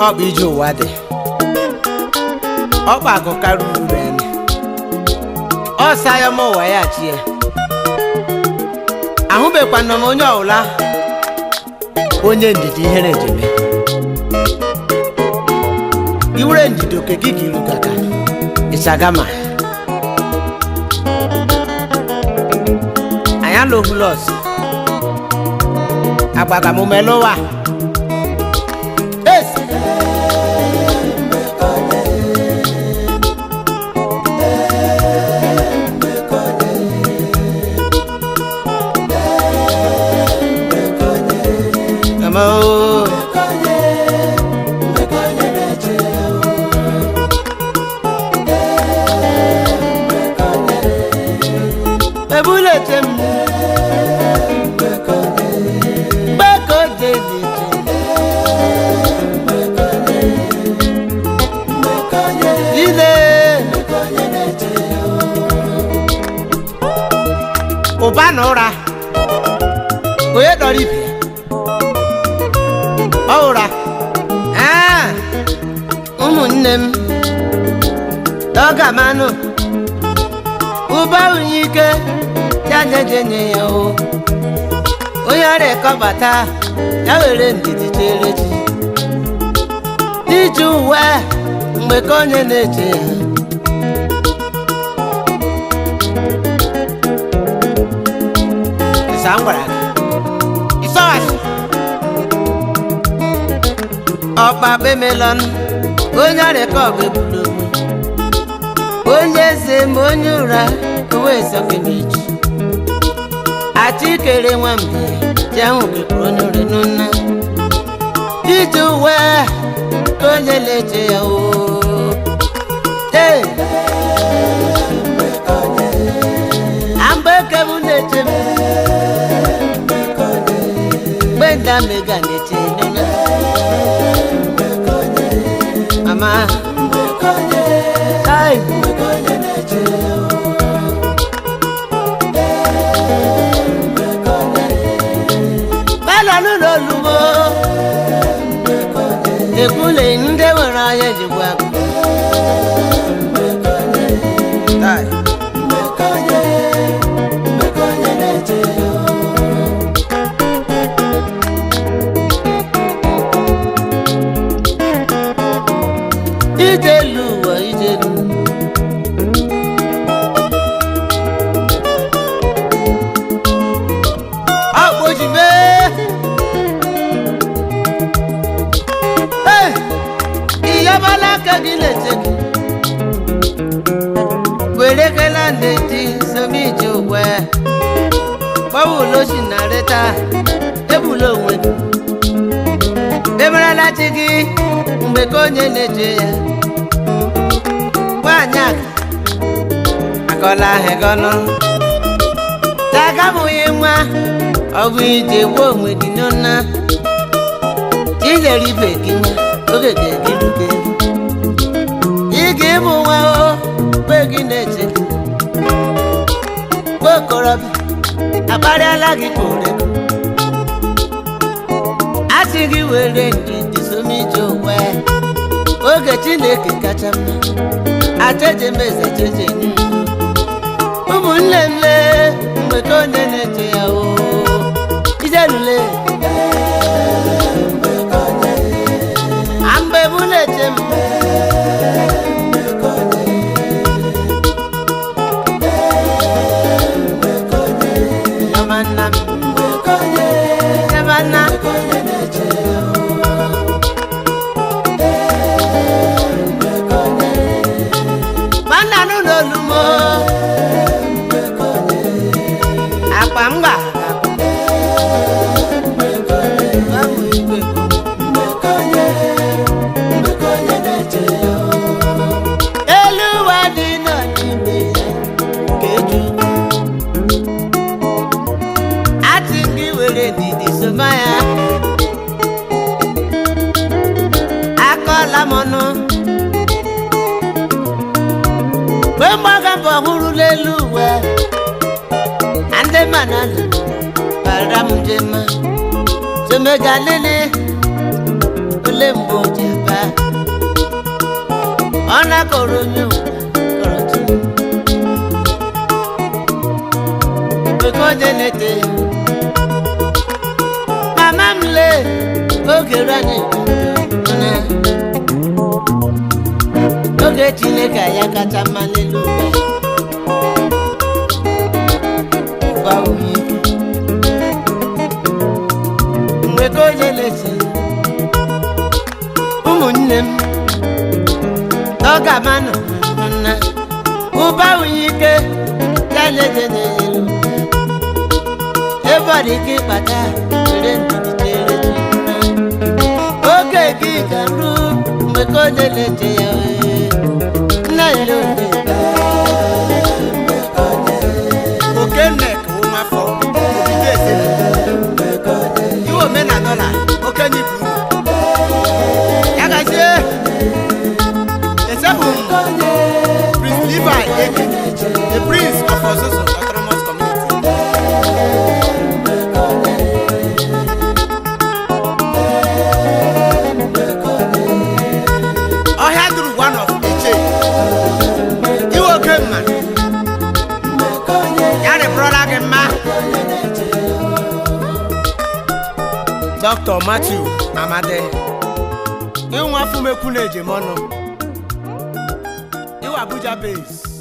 ọ bụ ije ụwa dị ọ bụ agụkarị uru ene ọ saya m ụwa ya chie ahụbekwana m onye ọwụla onye ndidi ihere ejebe iwere ndidi oke gị ga irugaka ịchagama anya lohulos agbagamumelowa ụba na ụra onye dọrọ ibe ọ ụra ụmụnne m dọga manụ ụba unye ike ya nyejenye ya o onye ọrịa ekọbata ya were ndidi chere chi iji uwe mgbe ka onye na-eche ya ọkpa bemelon onye ọrịa ka ọ bụ ebulu onye eze ma onye ụra owe ezokemeji achikere nwambe ji ahụ bepụrụ onye ore n'ụna iji uwe ka onye na-eche ya o mgbe eke m na-eche m gbenda mega na-eche n'ụna mama ai bala n'ụlọ olumo ekwule ndị nwere anya jikwa somiji ugwe gbawulo si narịta ebula onwe gị emerela chi gị mgbe ka onye na-eche ya nwanyị akọla ahịgọnụ tagamụghị nwa ọ bụ ije gwa onwe gị n'ụna ijere ibe gị nwa oge ga-egiruge ị ga-ịmụ nwa o mgbe gị na-eche gị okorobịa akparịala gị kpore asị gị were ndidi somije onwe oge Chineke kacha mma acheje meze cheje ụmụnne nle mgbe ka onye na-eche ya o ijelule mgbe bụ na-eche m ọhụrụ n'elu uwe ndị manana bara m jema jemega lele ole mgbe o ji ba ona koronyo koroti ko jenete mama mle ogerani na oge Chineke ya kacha malelu bawi mgbe ko jenete ụmụnne m n'oge manụ na ụba ike ya na-ejenelu ebe ọ dị ike ịkpata were ndịdịtere oge gị ga-eru mgbe ka o na-eleche ya nna ya n'oge oke nne ka ụmụafọ obido eze iwe omenala okenye ibu ya gazie ezebu Prince Levi Eke, the Prince of Ozozo Autonomous Community. Ọhịa duru one of Eche iwe oke mma ya rịpụrọla gị mma Dr. Matthew Amade ịnwa afụmekwu na ejemọnụ Abuja base.